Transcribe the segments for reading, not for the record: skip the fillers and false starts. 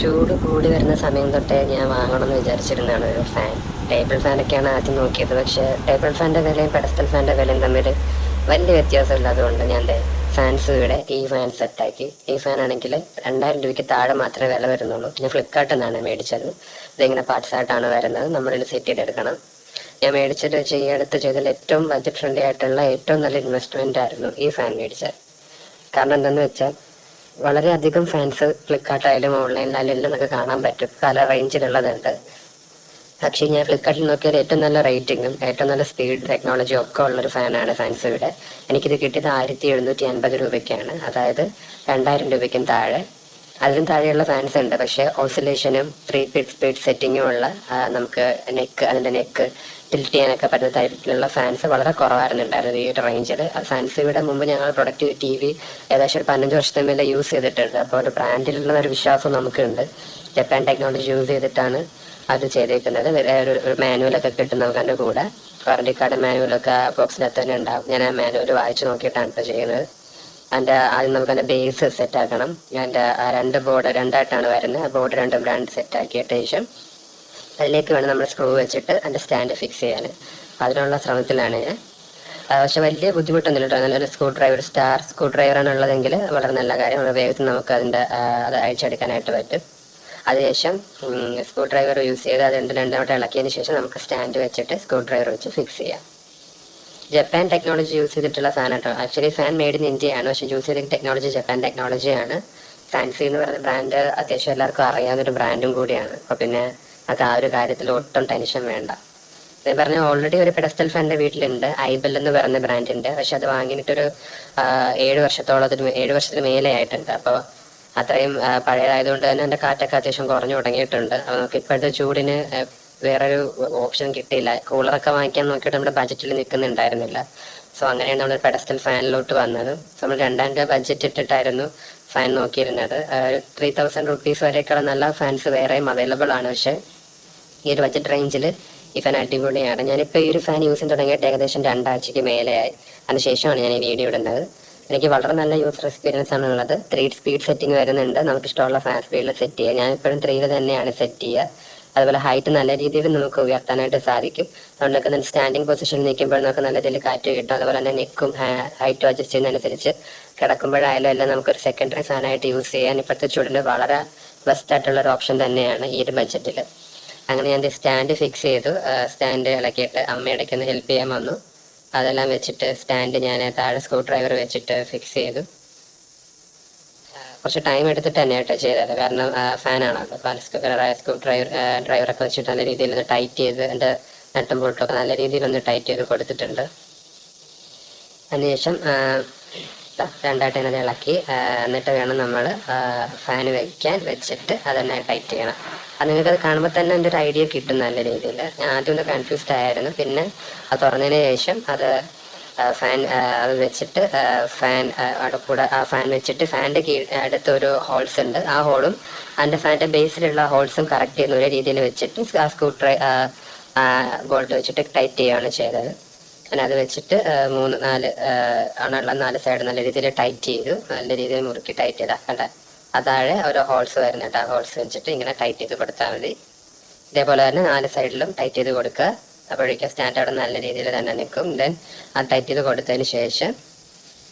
ചൂട് കൂടി വരുന്ന സമയം തൊട്ടേ ഞാൻ വാങ്ങണമെന്ന് വിചാരിച്ചിരുന്നതാണ് ഒരു ഫാൻ. ടേബിൾ ഫാനൊക്കെയാണ് ആദ്യം നോക്കിയത്. പക്ഷേ ടേബിൾ ഫാൻ്റെ വിലയും പെഡസ്റ്റൽ ഫാൻ്റെ വിലയും തമ്മിൽ വലിയ വ്യത്യാസമില്ലാത്തതുകൊണ്ട് ഞാൻ ഫാൻസ് ഇവിടെ ഈ ഫാൻ സെറ്റാക്കി. ഈ ഫാൻ ആണെങ്കിൽ 2000 രൂപയ്ക്ക് താഴെ മാത്രമേ വില വരുന്നുള്ളൂ. ഞാൻ ഫ്ലിപ്കാർട്ടിൽ നിന്നാണ് മേടിച്ചത്. ഇതിങ്ങനെ പാർട്സ് ആയിട്ടാണ് വരുന്നത്, നമ്മളിത് സെറ്റ് ചെയ്തെടുക്കണം. ഞാൻ മേടിച്ചിട്ട് ചെയ്തതിൽ ഏറ്റവും ബഡ്ജറ്റ് ഫ്രണ്ട്ലി ആയിട്ടുള്ള ഏറ്റവും നല്ല ഇൻവെസ്റ്റ്മെൻ്റ് ആയിരുന്നു ഈ ഫാൻ മേടിച്ചത്. കാരണം എന്താണെന്ന് വെച്ചാൽ വളരെയധികം ഫാൻസ് ഫ്ലിപ്കാർട്ടായാലും ഓൺലൈനിലായാലും എല്ലാം നമുക്ക് കാണാൻ പറ്റും, പല റേഞ്ചിലുള്ളതുണ്ട്. പക്ഷേ ഞാൻ ഫ്ലിപ്കാർട്ടിൽ നോക്കിയാൽ ഏറ്റവും നല്ല റേറ്റിങ്ങും ഏറ്റവും നല്ല സ്പീഡ് ടെക്നോളജിയും ഒക്കെ ഉള്ളൊരു ഫാനാണ് ഫാൻസ് ഇവിടെ. എനിക്കിത് കിട്ടിയത് 1750 രൂപയ്ക്കാണ്, അതായത് 2000 രൂപയ്ക്കും താഴെ. അതിലും താഴെയുള്ള ഫാൻസ് ഉണ്ട്, പക്ഷേ ഓസിലേഷനും 3 സ്പീഡ് സെറ്റിങ്ങും ഉള്ള നമുക്ക് അതിൻ്റെ നെക്ക് ടിൽറ്റ് ചെയ്യാനൊക്കെ പറ്റുന്ന ടൈപ്പിലുള്ള ഫാൻസ് വളരെ കുറവായിരുന്നു ഉണ്ടായിരുന്നത് ഈ ഒരു റേഞ്ചിൽ. ആ ഫാൻസ് ഇവിടെ മുമ്പ് ഞങ്ങൾ പ്രൊഡക്റ്റ് TV ഏകദേശം 15 വർഷത്തെ മേലെ യൂസ് ചെയ്തിട്ടുണ്ട്. അപ്പോൾ ഒരു ബ്രാൻഡിലുള്ള ഒരു വിശ്വാസം നമുക്കുണ്ട്. ജപ്പാൻ ടെക്നോളജി യൂസ് ചെയ്തിട്ടാണ് അത് ചെയ്തേക്കുന്നത്. ഒരു മാനുവലൊക്കെ കിട്ടും നമുക്ക് അതിൻ്റെ കൂടെ. വാറണ്ടി കാർഡ് മാനുവലൊക്കെ ബോക്സിനകത്ത് തന്നെ ഉണ്ടാകും. ഞാൻ ആ മാനുവൽ വായിച്ച് നോക്കിയിട്ടാണ് ഇപ്പോൾ ചെയ്യുന്നത്. ആദ്യം നമുക്ക് അതിൻ്റെ ബേസ് സെറ്റാക്കണം. അതിൻ്റെ രണ്ട് ബോർഡ് രണ്ടായിട്ടാണ് വരുന്നത്. ആ ബോർഡ് രണ്ടും ബ്രാൻഡ് സെറ്റാക്കിയിട്ട് ശേഷം അതിലേക്ക് വേണം നമ്മൾ സ്ക്രൂ വെച്ചിട്ട് അതിൻ്റെ സ്റ്റാൻഡ് ഫിക്സ് ചെയ്യാൻ. അതിനുള്ള ശ്രമത്തിലാണ് ഞാൻ. പക്ഷെ വലിയ ബുദ്ധിമുട്ടൊന്നുമില്ല കേട്ടോ. നല്ലൊരു സ്റ്റാർ സ്ക്രൂ ഡ്രൈവറാണ് ഉള്ളതെങ്കിൽ വളരെ നല്ല കാര്യം. വേഗത്തിൽ നമുക്ക് അത് അഴിച്ചെടുക്കാനായിട്ട് പറ്റും. അതിനുശേഷം സ്ക്രൂ ഡ്രൈവർ യൂസ് ചെയ്ത് അത് രണ്ടാമത്തെ ഇളക്കിയതിന് ശേഷം നമുക്ക് സ്റ്റാൻഡ് വെച്ചിട്ട് സ്ക്രൂ ഡ്രൈവർ വെച്ച് ഫിക്സ് ചെയ്യാം. ജപ്പാൻ ടെക്നോളജി യൂസ് ചെയ്തിട്ടുള്ള ഫാൻ കേട്ടോ. ആക്ച്വലി ഫാൻ മെയ്ഡ് ഇൻ ഇന്ത്യയാണ്, പക്ഷെ യൂസ് ചെയ്ത ടെക്നോളജി ജപ്പാൻ ടെക്നോളജിയാണ്. ഫാൻസി എന്ന് പറയുന്ന ബ്രാൻഡ് അത്യാവശ്യം എല്ലാവർക്കും അറിയാവുന്നൊരു ബ്രാൻഡും കൂടിയാണ്. അപ്പോൾ പിന്നെ അത് ആ ഒരു കാര്യത്തിൽ ഒട്ടും ടെൻഷൻ വേണ്ട. ഞാൻ പറഞ്ഞ ഓൾറെഡി ഒരു പെഡസ്റ്റൽ ഫാൻ്റെ വീട്ടിലുണ്ട്, ഐബൽ എന്ന് പറയുന്ന ബ്രാൻഡിൻ്റെ. പക്ഷെ അത് വാങ്ങിയിട്ടൊരു 7 വർഷത്തിന് മേലെ ആയിട്ടുണ്ട്. അപ്പോൾ അത്രയും പഴയതായതുകൊണ്ട് തന്നെ എൻ്റെ കാറ്റൊക്കെ അത്യാവശ്യം കുറഞ്ഞു തുടങ്ങിയിട്ടുണ്ട്. അപ്പോൾ നമുക്ക് ഇപ്പോഴത്തെ ചൂടിന് വേറൊരു ഓപ്ഷൻ കിട്ടിയില്ല. കൂളറൊക്കെ വാങ്ങിക്കാൻ നോക്കിയിട്ട് നമ്മുടെ ബഡ്ജറ്റിൽ നിൽക്കുന്നുണ്ടായിരുന്നില്ല. സോ അങ്ങനെയാണ് നമ്മൾ പെഡസ്റ്റൽ ഫാനിലോട്ട് വന്നത്. സോ നമ്മൾ 2000 രൂപ ബഡ്ജറ്റ് ഇട്ടിട്ടായിരുന്നു ഫാൻ നോക്കിയിരുന്നത്. 3000 റുപ്പീസ് വരെയൊക്കെയുള്ള നല്ല ഫാൻസ് വേറെയും അവൈലബിൾ ആണ്. പക്ഷേ ഈ ഒരു ബഡ്ജറ്റ് റേഞ്ചിൽ ഈ ഫാൻ അടിപൊളിയാണ്. ഞാനിപ്പോൾ ഈ ഒരു ഫാൻ യൂസ് ചെയ്ത് തുടങ്ങിയിട്ട് ഏകദേശം 2 ആഴ്ചയ്ക്ക് മേലെയായി. അതിനുശേഷമാണ് ഞാൻ ഈ വീഡിയോ ഇടുന്നത്. എനിക്ക് വളരെ നല്ല യൂസർ എക്സ്പീരിയൻസ് ആണ് ഉള്ളത്. 3 സ്പീഡ് സെറ്റിംഗ് വരുന്നുണ്ട്, നമുക്ക് ഇഷ്ടമുള്ള ഫാൻ സ്പീഡിൽ സെറ്റ് ചെയ്യുക. ഞാൻ ഇപ്പോഴും 3 തന്നെയാണ് സെറ്റ് ചെയ്യുക. അതുപോലെ ഹൈറ്റ് നല്ല രീതിയിൽ നമുക്ക് ഉയർത്താനായിട്ട് സാധിക്കും. അതുകൊണ്ടൊക്കെ സ്റ്റാൻഡിങ് പൊസിഷനിൽ നിൽക്കുമ്പോൾ നമുക്ക് നല്ല രീതിയിൽ കാറ്റ് കിട്ടും. അതുപോലെ തന്നെ നെക്കും ഹൈറ്റും അഡ്ജസ്റ്റ് ചെയ്യുന്നതനുസരിച്ച് കിടക്കുമ്പോഴായാലും എല്ലാം നമുക്കൊരു സെക്കൻഡറി ഫാനായിട്ട് യൂസ് ചെയ്യാൻ ഇപ്പോഴത്തെ ചൂടിൽ വളരെ ബെസ്റ്റ് ആയിട്ടുള്ള ഒരു ഓപ്ഷൻ തന്നെയാണ് ഈ ഒരു ബഡ്ജറ്റിൽ. അങ്ങനെ ഞാൻ സ്റ്റാൻഡ് ഫിക്സ് ചെയ്തു. സ്റ്റാൻഡ് ഇളക്കിയിട്ട് അമ്മ ഇടയ്ക്കൊന്ന് ഹെൽപ്പ് ചെയ്യാൻ വന്നു. അതെല്ലാം വെച്ചിട്ട് സ്റ്റാൻഡ് ഞാൻ താഴെ സ്ക്രൂ ഡ്രൈവർ വെച്ചിട്ട് ഫിക്സ് ചെയ്തു. കുറച്ച് ടൈം എടുത്തിട്ട് തന്നെ കേട്ടോ ചെയ്തത്, കാരണം ഫാനാണല്ലോ. സ്ക്രൂ ഡ്രൈവറൊക്കെ വെച്ചിട്ട് നല്ല രീതിയിൽ ഒന്ന് ടൈറ്റ് ചെയ്ത് എൻ്റെ നട്ടും ബോൾട്ടൊക്കെ നല്ല രീതിയിലൊന്ന് ടൈറ്റ് ചെയ്ത് കൊടുത്തിട്ടുണ്ട്. അതിനുശേഷം രണ്ടായിട്ട് തന്നെ ഇളക്കി എന്നിട്ട് വേണം നമ്മൾ ഫാൻ വെച്ചിട്ട് അതെന്നെ ടൈറ്റ് ചെയ്യണം. അത് നിങ്ങൾക്കത് കാണുമ്പോൾ തന്നെ എൻ്റെ ഒരു ഐഡിയ കിട്ടും നല്ല രീതിയിൽ. ഞാൻ ആദ്യം ഒന്ന് കൺഫ്യൂസ്ഡ് ആയിരുന്നു. പിന്നെ അത് തുറന്നതിന് ശേഷം അത് വെച്ചിട്ട് അവിടെ കൂടെ ആ ഫാൻ വെച്ചിട്ട് ഫാൻ്റെ അടുത്തൊരു ഹോൾസ് ഉണ്ട്, ആ ഹോളും അതിൻ്റെ ഫാൻ്റെ ബേസിലുള്ള ഹോൾസും കറക്റ്റ് ചെയ്യുന്ന ഒരു രീതിയിൽ വെച്ചിട്ട് ആ ബോൾട്ട് വെച്ചിട്ട് ടൈറ്റ് ചെയ്യുകയാണ് ചെയ്തത്. അങ്ങനെ അത് വെച്ചിട്ട് 4 സൈഡ് നല്ല രീതിയിൽ ടൈറ്റ് ചെയ്തു. നല്ല രീതിയിൽ മുറുക്കി ടൈറ്റ് ചെയ്താൽ കണ്ട അതാഴെ ഓരോ ഹോൾസ് വരുന്നുണ്ട്. ആ ഹോൾസ് വെച്ചിട്ട് ഇങ്ങനെ ടൈറ്റ് ചെയ്ത് കൊടുത്താൽ മതി. ഇതേപോലെ തന്നെ 4 സൈഡിലും ടൈറ്റ് ചെയ്ത് കൊടുക്കുക. അപ്പോഴേക്കും സ്റ്റാൻഡ് അവിടെ നല്ല രീതിയിൽ തന്നെ നിൽക്കും. ദെൻ അത് ടൈറ്റ് ചെയ്ത് കൊടുത്തതിന് ശേഷം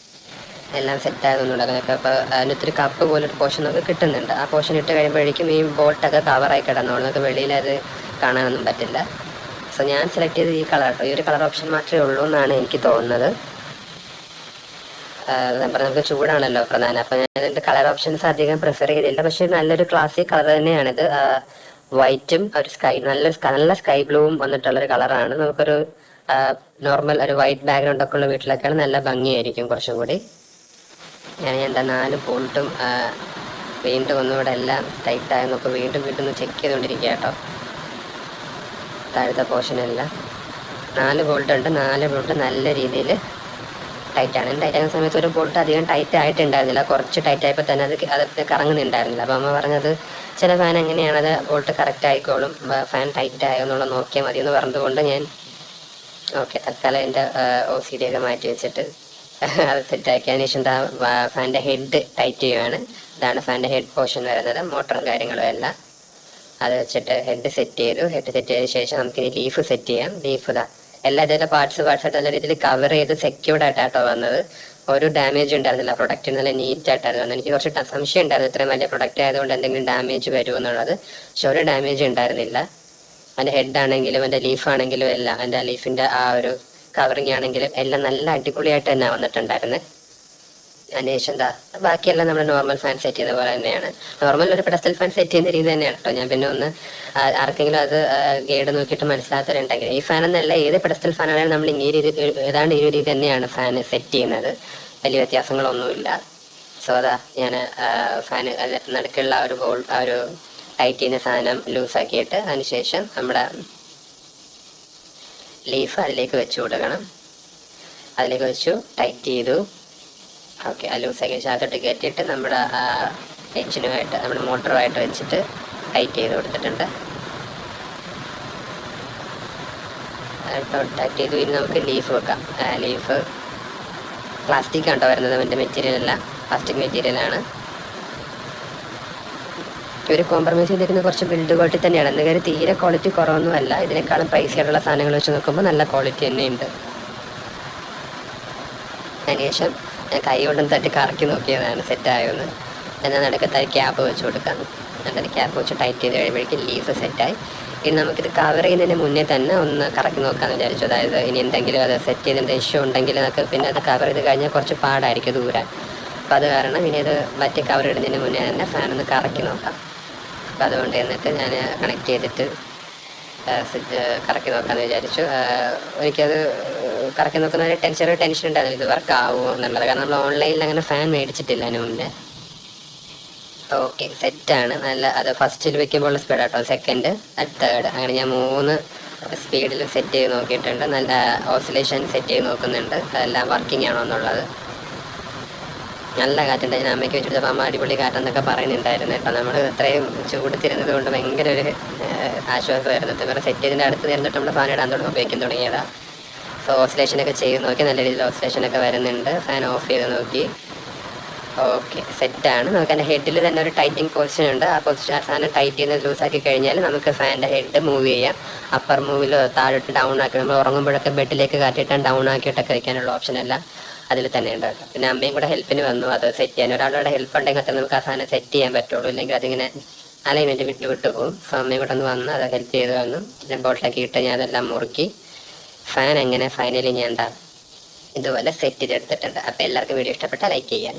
എല്ലാം സെറ്റാകുന്നുണ്ട്. അങ്ങനെയൊക്കെ അപ്പോൾ അതിനൊത്തിരി കപ്പ് പോലൊരു പോർഷൻ നമുക്ക് കിട്ടുന്നുണ്ട്. ആ പോർഷൻ ഇട്ട് കഴിയുമ്പോഴേക്കും ഈ ബോൾട്ടൊക്കെ കവറായി കിടന്നോളൂ, നമുക്ക് വെളിയിൽ അത് കാണാനൊന്നും പറ്റില്ല. സോ ഞാൻ സെലക്ട് ചെയ്ത് ഈ കളർ കേട്ടോ. ഈ ഒരു കളർ ഓപ്ഷൻ മാത്രമേ ഉള്ളൂ എന്നാണ് എനിക്ക് തോന്നുന്നത്. നമുക്ക് ചൂടാണല്ലോ പ്രധാനം, അപ്പം ഞാൻ ഇതിൻ്റെ കളർ ഓപ്ഷൻസ് അധികം പ്രിഫർ ചെയ്തില്ല. പക്ഷേ നല്ലൊരു ക്ലാസിക് കളർ തന്നെയാണിത്. വൈറ്റും ഒരു നല്ല സ്കൈ ബ്ലൂവും വന്നിട്ടുള്ളൊരു കളറാണ്. നമുക്കൊരു നോർമൽ ഒരു വൈറ്റ് ബാക്ക്ഗ്രൗണ്ട് ഒക്കെ ഉള്ള വീട്ടിലൊക്കെയാണ് നല്ല ഭംഗിയായിരിക്കും കുറച്ചും കൂടി. ഞാൻ എൻ്റെ 4 ബോൾട്ടും വീണ്ടും ഒന്നുകൂടെ എല്ലാം ടൈറ്റായി നോക്കും. വീണ്ടും ചെക്ക് ചെയ്തുകൊണ്ടിരിക്കുക കേട്ടോ. താഴത്തെ പോർഷനെല്ലാം 4 ബോൾട്ട് ഉണ്ട്. 4 ബോൾട്ട് നല്ല രീതിയിൽ ടൈറ്റാണ്. ടൈറ്റ് ആകുന്ന സമയത്ത് ഒരു ബോൾട്ട് അധികം ടൈറ്റ് ആയിട്ടുണ്ടായിരുന്നില്ല, കുറച്ച് ടൈറ്റ് ആയപ്പോൾ തന്നെ അത് കറങ്ങുന്നുണ്ടായിരുന്നില്ല. അപ്പോൾ അമ്മ പറഞ്ഞത് ചില ഫാൻ എങ്ങനെയാണ് അത് ബോൾട്ട് കറക്റ്റ് ആയിക്കോളും, ഫാൻ ടൈറ്റ് ആയോ എന്നുള്ളത് നോക്കിയാൽ മതി എന്ന് പറഞ്ഞതുകൊണ്ട് ഞാൻ തൽക്കാലം എൻ്റെ OCD ഒക്കെ മാറ്റി വെച്ചിട്ട് അത് സെറ്റാക്കിയതിന് ശേഷം ഫാൻ്റെ ഹെഡ് ടൈറ്റ് ചെയ്യുകയാണ്. ഇതാണ് ഫാൻ്റെ ഹെഡ് പോർഷൻ വരുന്നത്, മോട്ടറും കാര്യങ്ങളും എല്ലാം. അത് വെച്ചിട്ട് ഹെഡ് സെറ്റ് ചെയ്തു. ഹെഡ് സെറ്റ് ചെയ്തതിന് ശേഷം നമുക്കിനി ലീഫ് സെറ്റ് ചെയ്യാം. ലീഫ് എല്ലാ ഇതിൻ്റെ പാർട്സ് ആയിട്ട് നല്ല രീതിയിൽ കവർ ചെയ്ത് സെക്യൂർഡ് ആയിട്ടാട്ടോ വന്നത്. ഒരു ഡാമേജ് ഉണ്ടായിരുന്നില്ല, പ്രൊഡക്റ്റ് നല്ല നീറ്റ് ആയിട്ടായിരുന്നു വന്നത്. എനിക്ക് കുറച്ച് സംശയം ഉണ്ടായിരുന്നു ഇത്രയും വലിയ പ്രൊഡക്റ്റ് ആയതുകൊണ്ട് എന്തെങ്കിലും ഡാമേജ് വരുമെന്നുള്ളത്. പക്ഷെ ഒരു ഡാമേജ് ഉണ്ടായിരുന്നില്ല. അതിൻ്റെ ഹെഡ് ആണെങ്കിലും എൻ്റെ ലീഫ് ആണെങ്കിലും എല്ലാം, എൻ്റെ ലീഫിൻ്റെ ആ ഒരു കവറിങ് ആണെങ്കിലും എല്ലാം നല്ല അടിപൊളിയായിട്ട് തന്നെ വന്നിട്ടുണ്ടായിരുന്നു. അതിനുശേഷം ബാക്കിയെല്ലാം നമ്മൾ നോർമൽ ഫാൻ സെറ്റ് ചെയ്ത പോലെ തന്നെയാണ്. നോർമൽ ഒരു പെഡസ്റ്റൽ ഫാൻ സെറ്റ് ചെയ്യുന്ന രീതി തന്നെയാണ് കേട്ടോ. ഞാൻ പിന്നെ ഒന്ന് ആർക്കെങ്കിലും അത് ഗൈഡ് നോക്കിയിട്ട് മനസ്സിലാത്തവരുണ്ടെങ്കിൽ, ഈ ഫാൻ എന്നല്ല ഏത് പെഡസ്റ്റൽ ഫാനാണെങ്കിലും നമ്മൾ ഈ രീതി ഏതാണ്ട് ഈ രീതി തന്നെയാണ് ഫാൻ സെറ്റ് ചെയ്യുന്നത്. വലിയ വ്യത്യാസങ്ങളൊന്നുമില്ല. സോ ഞാൻ ഫാൻ നടുക്കുള്ള ഒരു ബോൾ ആ ഒരു ടൈറ്റ് ചെയ്യുന്ന സാധനം ലൂസാക്കിയിട്ട് അതിനുശേഷം നമ്മുടെ ലീഫ് അതിലേക്ക് വെച്ച് കൊടുക്കണം. അതിലേക്ക് വെച്ചു, ടൈറ്റ് ചെയ്തു. ഓക്കെ, ആ ലൂസാക്കി വെച്ച് അകത്തോട്ട് കയറ്റിയിട്ട് നമ്മുടെ എഞ്ചിനുമായിട്ട് നമ്മുടെ മോട്ടറുമായിട്ട് വെച്ചിട്ട് ടൈറ്റ് ചെയ്ത് കൊടുത്തിട്ടുണ്ട്. ടൈറ്റ് ചെയ്ത് ഇനി നമുക്ക് ലീഫ് വെക്കാം. ലീഫ് പ്ലാസ്റ്റിക് ആണോ വരുന്നത്, അതിൻ്റെ മെറ്റീരിയൽ അല്ല, പ്ലാസ്റ്റിക് മെറ്റീരിയലാണ്. ഇവർ കോംപ്രമൈസ് ചെയ്തിരിക്കുന്ന കുറച്ച് ബിൽഡ് ക്വാളിറ്റി തന്നെയാണ്. എന്തെങ്കിലും തീരെ ക്വാളിറ്റി കുറവൊന്നുമല്ല. ഇതിനേക്കാളും പൈസയുള്ള സാധനങ്ങൾ വെച്ച് നോക്കുമ്പോൾ നല്ല ക്വാളിറ്റി തന്നെയുണ്ട്. അതിനുശേഷം ഞാൻ കൈ കൊണ്ടും തട്ടി കറക്കി നോക്കിയതാണ് സെറ്റായെന്ന്. എന്നാൽ നടുക്കത്തായി ക്യാപ്പ് വെച്ച് കൊടുക്കാം. എന്നിട്ട് ക്യാപ്പ് വെച്ച് ടൈറ്റ് ചെയ്ത് കഴിയുമ്പോഴേക്കും ലീഫ് സെറ്റായി. ഇനി നമുക്കിത് കവർ ചെയ്യുന്നതിന് മുന്നേ തന്നെ ഒന്ന് കറക്കി നോക്കാമെന്ന് വിചാരിച്ചു. അതായത് ഇനി എന്തെങ്കിലും അത് സെറ്റ് ചെയ്തതിൻ്റെ ഇഷ്യൂ ഉണ്ടെങ്കിൽ നമുക്ക് പിന്നെ അത് കവർ ചെയ്ത് കഴിഞ്ഞാൽ കുറച്ച് പാടായിരിക്കും ദൂരാൻ. അപ്പോൾ അത് കാരണം ഇനി അത് മറ്റേ കവർ ഇടുന്നതിന് മുന്നേ തന്നെ ഫാൻ ഒന്ന് കറക്കി നോക്കാം. അപ്പോൾ അതുകൊണ്ട് എന്നിട്ട് ഞാൻ കണക്ട് ചെയ്തിട്ട് കറക്കി നോക്കാമെന്ന് വിചാരിച്ചു. എനിക്കത് കറക്കി നോക്കുന്ന ചെറിയ ടെൻഷൻ ഉണ്ടായിരുന്നു, ഇത് വർക്ക് ആവുമോ എന്നുള്ളത്. കാരണം നമ്മൾ ഓൺലൈനിൽ അങ്ങനെ ഫാൻ മേടിച്ചിട്ടില്ല അതിന് മുന്നേ. ഓക്കെ, സെറ്റാണ്. നല്ല അത് ഫസ്റ്റിൽ വെക്കുമ്പോൾ സ്പീഡ് ആട്ടോ, സെക്കൻഡ്, തേർഡ്, അങ്ങനെ ഞാൻ 3 സ്പീഡിൽ സെറ്റ് ചെയ്ത് നോക്കിയിട്ടുണ്ട്. നല്ല ഓസിലേഷൻ സെറ്റ് ചെയ്ത് നോക്കുന്നുണ്ട്, അതെല്ലാം വർക്കിംഗ് ആണോ എന്നുള്ളത്. നല്ല കാറ്റുണ്ട്. ഞാൻ അമ്മയ്ക്ക് വെച്ചിട്ട് അമ്മ അടിപൊളി കാറ്റെന്നൊക്കെ പറയുന്നുണ്ടായിരുന്നു കേട്ടോ. നമ്മൾ ഇത്രയും ചൂട് തിരുന്നത് കൊണ്ട് ഭയങ്കര ഒരു ആശ്വാസമായിരുന്നു. വേറെ സെറ്റ് ചെയ്തതിൻ്റെ അടുത്ത് തരുന്നിട്ട് നമ്മൾ ഫാൻ ഇടാൻ ഉപയോഗിക്കാൻ തുടങ്ങിയതാണ്. സോ ഓസിലേഷനൊക്കെ ചെയ്ത് നോക്കി, നല്ല രീതിയിൽ ഓസിലേഷനൊക്കെ വരുന്നുണ്ട്. ഫാൻ ഓഫ് ചെയ്ത് നോക്കി. ഓക്കെ, സെറ്റാണ്. നമുക്ക് അതിൻ്റെ ഹെഡിൽ തന്നെ ഒരു ടൈറ്റിങ് പൊസിഷൻ ഉണ്ട്. ആ പൊസിഷൻ ആ സാധനം ടൈറ്റ് ചെയ്യുന്നത് ലൂസാക്കി കഴിഞ്ഞാൽ നമുക്ക് ഫാനിൻ്റെ ഹെഡ് മൂവ് ചെയ്യാം. അപ്പർ മൂവിലോ താഴോട്ട് ഡൗൺ ആക്കി, നമ്മൾ ഉറങ്ങുമ്പോഴൊക്കെ ബെഡിലേക്ക് കാട്ടിയിട്ട് ഡൗൺ ആക്കിയിട്ടൊക്കെ വയ്ക്കാനുള്ള ഓപ്ഷൻ എല്ലാം അതിൽ തന്നെ ഉണ്ട് കേട്ടോ. പിന്നെ അമ്മയും കൂടെ ഹെൽപ്പിന് വന്നു അത് സെറ്റ് ചെയ്യാൻ. ഒരാളുടെ ഹെൽപ്പ് ഉണ്ടെങ്കിൽ മാത്രമേ നമുക്ക് ആ സാധനം സെറ്റ് ചെയ്യാൻ പറ്റുള്ളൂ, ഇല്ലെങ്കിൽ അതിങ്ങനെ അലൈൻമെൻറ്റ് വിട്ട് പോകും. സോ അമ്മയും കൂടെ ഒന്ന് വന്ന് അത് ഹെൽപ്പ് ചെയ്ത് വന്നു. പിന്നെ ബോട്ടിലാക്കി ഇട്ട് ഞാൻ അതെല്ലാം മുറുക്കി ഫാൻ എങ്ങനെ ഫൈനലി ഞാൻ ഇതുപോലെ സെറ്റ് ചെയ്തെടുത്തിട്ടുണ്ട്. അപ്പോൾ എല്ലാവർക്കും വീഡിയോ ഇഷ്ടപ്പെട്ടാൽ ലൈക്ക് ചെയ്യാൻ.